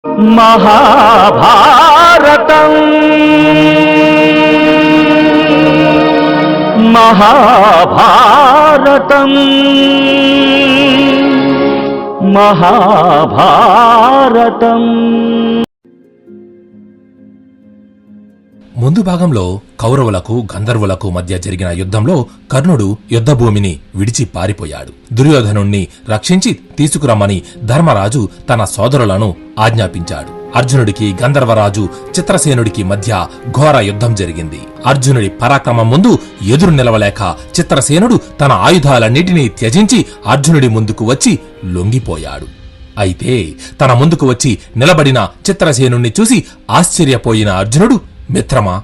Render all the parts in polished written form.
మహాభారతం మహాభారతం మహాభారతం. ముందు భాగంలో కౌరవులకు గంధర్వులకు మధ్య జరిగిన యుద్ధంలో కర్ణుడు యుద్ధభూమిని విడిచి పారిపోయాడు. దుర్యోధనుణ్ణి రక్షించి తీసుకురమ్మని ధర్మరాజు తన సోదరులను ఆజ్ఞాపించాడు. అర్జునుడికి గంధర్వరాజు చిత్రసేనుడికి మధ్య ఘోర యుద్ధం జరిగింది. అర్జునుడి పరాక్రమం ముందు ఎదురు నిలవలేక చిత్రసేనుడు తన ఆయుధాలన్నిటినీ త్యజించి అర్జునుడి ముందుకు వచ్చి లొంగిపోయాడు. అయితే తన ముందుకు వచ్చి నిలబడిన చిత్రసేనుణ్ణి చూసి ఆశ్చర్యపోయిన అర్జునుడు, మిత్రమా,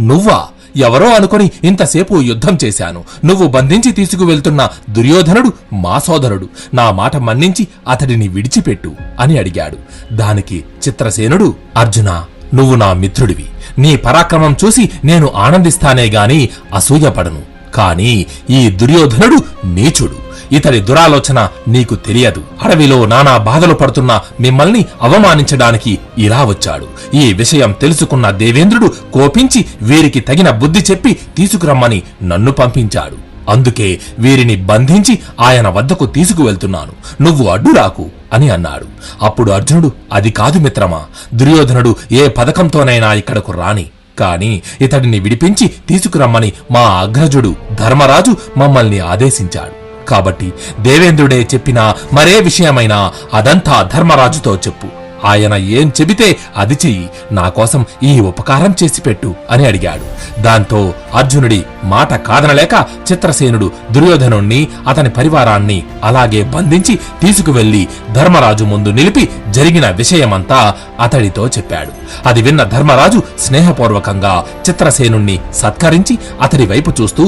నువ్వా? ఎవరో అనుకుని ఇంతసేపు యుద్ధం చేశాను. నువ్వు బంధించి తీసుకువెళ్తున్న దుర్యోధనుడు మా సోదరుడు. నా మాట మన్నించి అతడిని విడిచిపెట్టు అని అడిగాడు. దానికి చిత్రసేనుడు, అర్జునా, నువ్వు నా మిత్రుడివి. నీ పరాక్రమం చూసి నేను ఆనందిస్తానే గాని అసూయపడను. కాని ఈ దుర్యోధనుడు నీచుడు. ఇతడి దురాలోచన నీకు తెలియదు. అడవిలో నానా బాధలు పడుతున్న మిమ్మల్ని అవమానించడానికి ఇలా వచ్చాడు. ఈ విషయం తెలుసుకున్న దేవేంద్రుడు కోపించి వీరికి తగిన బుద్ధి చెప్పి తీసుకురమ్మని నన్ను పంపించాడు. అందుకే వీరిని బంధించి ఆయన వద్దకు తీసుకువెళ్తున్నాను. నువ్వు అడ్డురాకు అని అన్నాడు. అప్పుడు అర్జునుడు, అది కాదు మిత్రమా, దుర్యోధనుడు ఏ పథకంతోనైనా ఇక్కడకు రాని, కాని ఇతడిని విడిపించి తీసుకురమ్మని మా అగ్రజుడు ధర్మరాజు మమ్మల్ని ఆదేశించాడు. కాబట్టి దేవేంద్రుడే చెప్పినా మరే విషయమైనా అదంతా ధర్మరాజుతో చెప్పు. ఆయన ఏం చెబితే అది చెయ్యి. నా కోసం ఈ ఉపకారం చేసి పెట్టు అని అడిగాడు. దాంతో అర్జునుడి మాట కాదనలేక చిత్రసేనుడు దుర్యోధనుణ్ణి అతని పరివారాన్ని అలాగే బంధించి తీసుకువెళ్లి ధర్మరాజు ముందు నిలిపి జరిగిన విషయమంతా అతడితో చెప్పాడు. అది విన్న ధర్మరాజు స్నేహపూర్వకంగా చిత్రసేనుణ్ణి సత్కరించి అతడి వైపు చూస్తూ,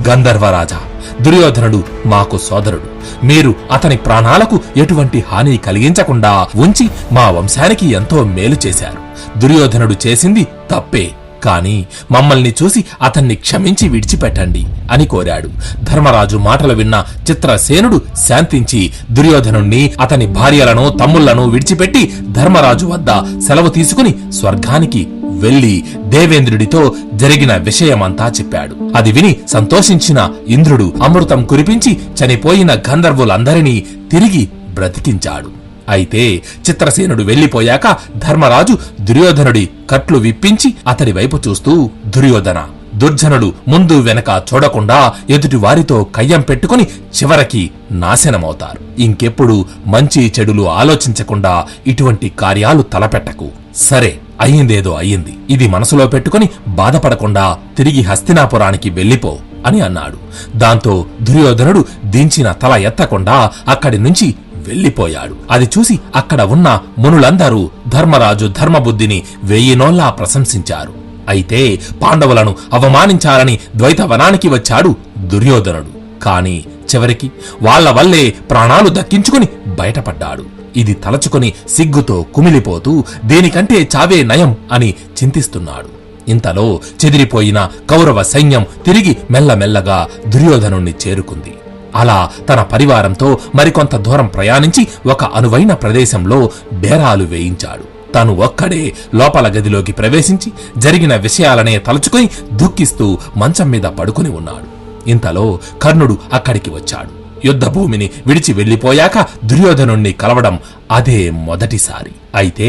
గంధర్వరాజా, దుర్యోధనుడు మాకు సోదరుడు. మీరు అతని ప్రాణాలకు ఎటువంటి హాని కలిగించకుండా ఉంచి మా వంశానికి ఎంతో మేలు చేశారు. దుర్యోధనుడు చేసింది తప్పే, కాని మమ్మల్ని చూసి అతన్ని క్షమించి విడిచిపెట్టండి అని కోరాడు. ధర్మరాజు మాటలు విన్న చిత్రసేనుడు శాంతించి దుర్యోధనుణ్ణి అతని భార్యలను తమ్ముళ్లను విడిచిపెట్టి ధర్మరాజు వద్ద సెలవు తీసుకుని స్వర్గానికి వెళ్లి దేవేంద్రుడితో జరిగిన విషయమంతా చెప్పాడు. అది విని సంతోషించిన ఇంద్రుడు అమృతం కురిపించి చనిపోయిన గంధర్వులందరినీ తిరిగి బ్రతికించాడు. అయితే చిత్రసేనుడు వెళ్లిపోయాక ధర్మరాజు దుర్యోధనుడి కట్లు విప్పించి అతడి వైపు చూస్తూ, దుర్యోధన, దుర్జనుడు ముందు వెనక చూడకుండా ఎదుటి వారితో కయ్యం పెట్టుకుని చివరికి నాశనమవుతారు. ఇంకెప్పుడు మంచి చెడులు ఆలోచించకుండా ఇటువంటి కార్యాలు తలపెట్టకు. సరే, అయ్యిందేదో అయ్యింది. ఇది మనసులో పెట్టుకుని బాధపడకుండా తిరిగి హస్తినాపురానికి వెళ్లిపో అని అన్నాడు. దాంతో దుర్యోధనుడు దించిన తల ఎత్తకుండా అక్కడి నుంచి వెళ్లిపోయాడు. అది చూసి అక్కడ ఉన్న మునులందరూ ధర్మరాజు ధర్మబుద్ధిని వెయ్యినోళ్లా ప్రశంసించారు. అయితే పాండవులను అవమానించాలని ద్వైతవనానికి వచ్చాడు దుర్యోధనుడు. కాని చివరికి వాళ్ల వల్లే ప్రాణాలు దక్కించుకుని బయటపడ్డాడు. ఇది తలచుకుని సిగ్గుతో కుమిలిపోతూ దేనికంటే చావే నయం అని చింతిస్తున్నాడు. ఇంతలో చెదిరిపోయిన కౌరవ సైన్యం తిరిగి మెల్లమెల్లగా దుర్యోధనుణ్ణి చేరుకుంది. అలా తన పరివారంతో మరికొంత దూరం ప్రయాణించి ఒక అనువైన ప్రదేశంలో డేరాలు వేయించాడు. తను ఒక్కడే లోపల గదిలోకి ప్రవేశించి జరిగిన విషయాలనే తలుచుకుని దుఃఖిస్తూ మంచం మీద పడుకుని ఉన్నాడు. ఇంతలో కర్ణుడు అక్కడికి వచ్చాడు. యుద్ధభూమిని విడిచి వెళ్లిపోయాక దుర్యోధనుణ్ణి కలవడం అదే మొదటిసారి. అయితే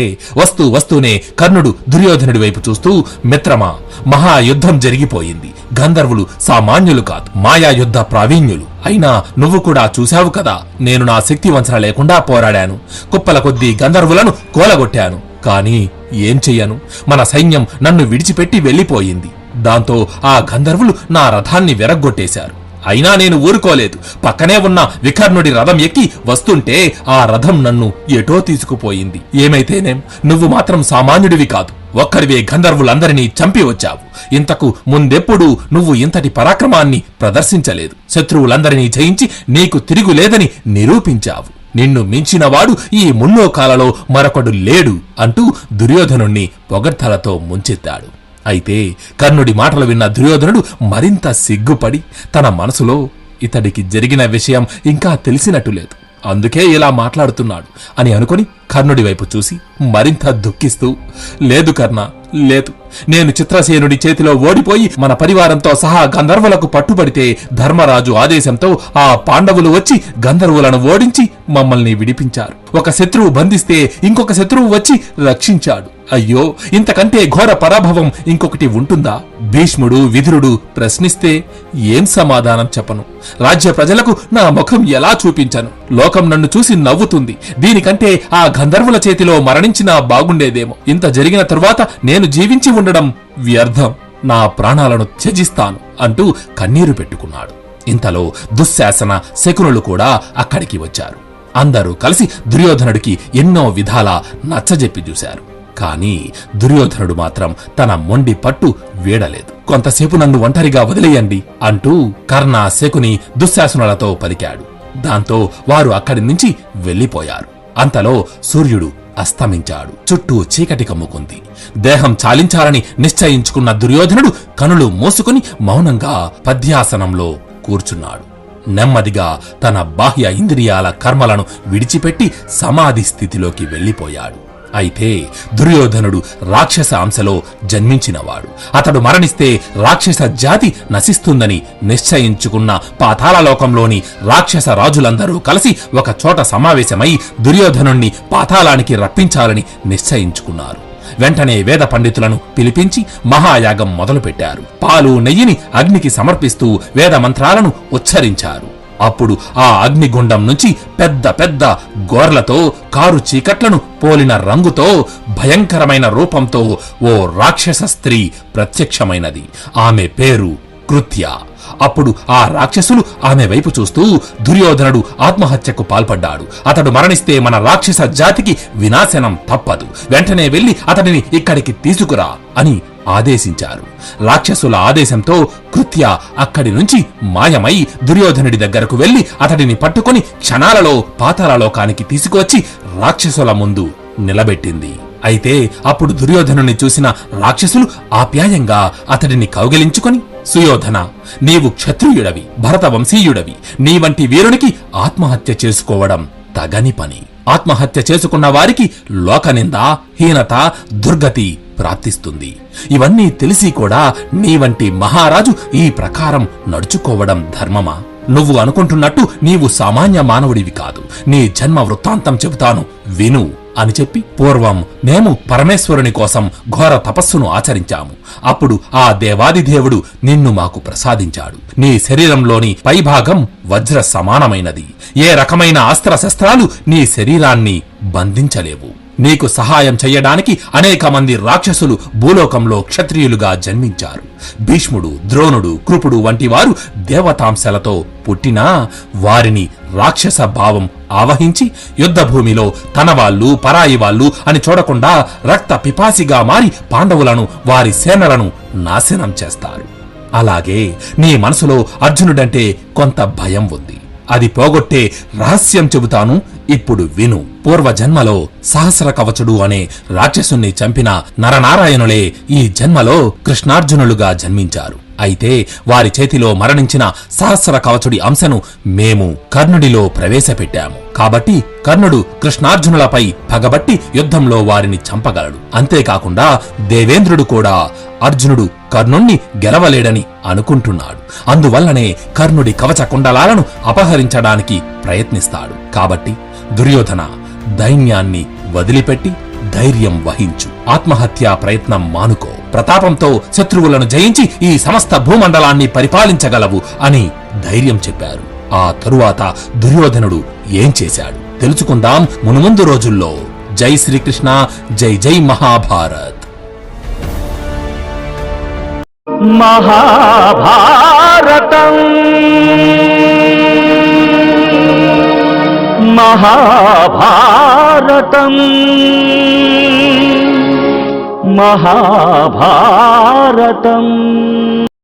వస్తూనే కర్ణుడు దుర్యోధనుడి వైపు చూస్తూ, మిత్రమా, మహాయుద్ధం జరిగిపోయింది. గంధర్వులు సామాన్యులు కాదు, మాయా యుద్ధ ప్రావీణ్యులు. అయినా నువ్వు కూడా చూశావు కదా, నేను నా శక్తి వంచన లేకుండా పోరాడాను. కుప్పల కొద్దీ గంధర్వులను కూలగొట్టాను. కాని ఏం చెయ్యను, మన సైన్యం నన్ను విడిచిపెట్టి వెళ్లిపోయింది. దాంతో ఆ గంధర్వులు నా రథాన్ని విరగ్గొట్టేశారు. అయినా నేను ఊరుకోలేదు. పక్కనే ఉన్న వికర్ణుడి రథం ఎక్కి వస్తుంటే ఆ రథం నన్ను ఎటో తీసుకుపోయింది. ఏమైతేనేం, నువ్వు మాత్రం సామాన్యుడివి కాదు. ఒక్కరివే గంధర్వులందరినీ చంపి వచ్చావు. ఇంతకు ముందెప్పుడు నువ్వు ఇంతటి పరాక్రమాన్ని ప్రదర్శించలేదు. శత్రువులందరినీ జయించి నీకు తిరుగులేదని నిరూపించావు. నిన్ను మించినవాడు ఈ మున్నోకాలలో మరొకడు లేడు అంటూ దుర్యోధనుణ్ణి పొగడ్తలతో ముంచెత్తాడు. అయితే కర్ణుడి మాటలు విన్న దుర్యోధనుడు మరింత సిగ్గుపడి తన మనసులో, ఇతడికి జరిగిన విషయం ఇంకా తెలిసినట్టు లేదు, అందుకే ఇలా మాట్లాడుతున్నాడు అని అనుకుని కర్ణుడి వైపు చూసి మరింత దుఃఖిస్తూ, లేదు కర్ణ, లేదు. నేను చిత్రసేనుడి చేతిలో ఓడిపోయి మన పరివారంతో సహా గంధర్వులకు పట్టుబడితే ధర్మరాజు ఆదేశంతో ఆ పాండవులు వచ్చి గంధర్వులను ఓడించి మమ్మల్ని విడిపించారు. ఒక శత్రువు బంధిస్తే ఇంకొక శత్రువు వచ్చి రక్షించాడు. అయ్యో, ఇంతకంటే ఘోర పరాభవం ఇంకొకటి ఉంటుందా? భీష్ముడు, విదురుడు ప్రశ్నిస్తే ఏం సమాధానం చెప్పను? రాజ్య ప్రజలకు నా ముఖం ఎలా చూపించను? లోకం నన్ను చూసి నవ్వుతుంది. దీనికంటే ఆ గంధర్వుల చేతిలో మరణించినా బాగుండేదేమో. ఇంత జరిగిన తరువాత నేను జీవించి ఉండడం వ్యర్థం. నా ప్రాణాలను త్యజిస్తాను అంటూ కన్నీరు పెట్టుకున్నాడు. ఇంతలో దుశ్శాసన, శకునులు కూడా అక్కడికి వచ్చారు. అందరూ కలిసి దుర్యోధనుడికి ఎన్నో విధాలా నచ్చజెప్పి చూశారు. కాని దుర్యోధనుడు మాత్రం తన మొండి పట్టు వీడలేదు. కొంతసేపు నన్ను ఒంటరిగా వదిలేయండి అంటూ కర్ణ, శకుని, దుశ్శాసనులతో పలికాడు. దాంతో వారు అక్కడి నుంచి వెళ్లిపోయారు. అంతలో సూర్యుడు అస్తమించాడు. చుట్టూ చీకటి కమ్ముకుంది. దేహం చాలించాలని నిశ్చయించుకున్న దుర్యోధనుడు కనులు మూసుకుని మౌనంగా పద్యాసనంలో కూర్చున్నాడు. నెమ్మదిగా తన బాహ్య ఇంద్రియాల కర్మలను విడిచిపెట్టి సమాధి స్థితిలోకి వెళ్లిపోయాడు. అయితే దుర్యోధనుడు రాక్షస అంశలో జన్మించినవాడు. అతడు మరణిస్తే రాక్షస జాతి నశిస్తుందని నిశ్చయించుకున్న పాతాళలోకంలోని రాక్షస రాజులందరూ కలిసి ఒక చోట సమావేశమై దుర్యోధనుణ్ణి పాతాళానికి రప్పించాలని నిశ్చయించుకున్నారు. వెంటనే వేద పండితులను పిలిపించి మహాయాగం మొదలుపెట్టారు. పాలు, నెయ్యిని అగ్నికి సమర్పిస్తూ వేద మంత్రాలను ఉచ్చరించారు. అప్పుడు ఆ అగ్నిగుండం నుంచి పెద్ద పెద్ద గోర్లతో, కారు చీకట్లను పోలిన రంగుతో, భయంకరమైన రూపంతో ఓ రాక్షస స్త్రీ ప్రత్యక్షమైనది. ఆమె పేరు కృత్య. అప్పుడు ఆ రాక్షసులు ఆమె వైపు చూస్తూ, దుర్యోధనుడు ఆత్మహత్యకు పాల్పడ్డాడు. అతడు మరణిస్తే మన రాక్షస జాతికి వినాశనం తప్పదు. వెంటనే వెళ్లి అతడిని ఇక్కడికి తీసుకురా అని ఆదేశించారు. రాక్షసుల ఆదేశంతో కృత్య అక్కడి నుంచి మాయమై దుర్యోధనుడి దగ్గరకు వెళ్లి అతడిని పట్టుకుని క్షణాలలో పాతాళలోకానికి తీసుకువచ్చి రాక్షసుల ముందు నిలబెట్టింది. అయితే అప్పుడు దుర్యోధనుని చూసిన రాక్షసులు ఆప్యాయంగా అతడిని కౌగిలించుకొని, సుయోధన, నీవు క్షత్రియుడవి, భరత వంశీయుడవి. నీ వంటి వీరునికి ఆత్మహత్య చేసుకోవడం తగని పని. ఆత్మహత్య చేసుకున్న వారికి లోకనింద, హీనత, దుర్గతి ప్రాప్తిస్తుంది. ఇవన్నీ తెలిసి కూడా నీ వంటి మహారాజు ఈ ప్రకారం నడుచుకోవడం ధర్మమా? నువ్వు అనుకుంటున్నట్టు నీవు సామాన్య మానవుడివి కాదు. నీ జన్మ వృత్తాంతం చెబుతాను, విను అని చెప్పి, పూర్వం మేము పరమేశ్వరుని కోసం ఘోర తపస్సును ఆచరించాము. అప్పుడు ఆ దేవాదిదేవుడు నిన్ను మాకు ప్రసాదించాడు. నీ శరీరంలోని పైభాగం వజ్ర సమానమైనది. ఏ రకమైన అస్త్రశస్త్రాలు నీ శరీరాన్ని బంధించలేవు. నీకు సహాయం చెయ్యడానికి అనేక మంది రాక్షసులు భూలోకంలో క్షత్రియులుగా జన్మించారు. భీష్ముడు, ద్రోణుడు, కృపుడు వంటి వారు దేవతాంశలతో పుట్టినా వారిని రాక్షస భావం ఆవహించి యుద్ధభూమిలో తన వాళ్ళు, పరాయి వాళ్ళు అని చూడకుండా రక్త పిపాసిగా మారి పాండవులను, వారి సేనలను నాశనం చేస్తారు. అలాగే నీ మనసులో అర్జునుడంటే కొంత భయం ఉంది. అది పోగొట్టే రహస్యం చెబుతాను, ఇప్పుడు విను. పూర్వజన్మలో సహస్ర కవచుడు అనే రాక్షసుణ్ణి చంపిన నరనారాయణులే ఈ జన్మలో కృష్ణార్జునులుగా జన్మించారు. అయితే వారి చేతిలో మరణించిన సహస్ర కవచుడి అంశను మేము కర్ణుడిలో ప్రవేశపెట్టాము. కాబట్టి కర్ణుడు కృష్ణార్జునులపై పగబట్టి యుద్ధంలో వారిని చంపగలడు. అంతేకాకుండా దేవేంద్రుడు కూడా అర్జునుడు కర్ణుణ్ణి గెలవలేడని అనుకుంటున్నాడు. అందువల్లనే కర్ణుడి కవచ కుండలాలను అపహరించడానికి ప్రయత్నిస్తాడు. కాబట్టి దుర్యోధన, దైన్యాన్ని వదిలిపెట్టి ధైర్యం వహించు. ఆత్మహత్యా ప్రయత్నం మానుకో. ప్రతాపంతో శత్రువులను జయించి ఈ సమస్త భూమండలాన్ని పరిపాలించగలవు అని ధైర్యం చెప్పారు. ఆ తరువాత దుర్యోధనుడు ఏం చేశాడు తెలుసుకుందాం మునుముందు రోజుల్లో. జై శ్రీకృష్ణ, జై జై మహాభారత్. మహాభారతం మహాభారతం మహాభారతం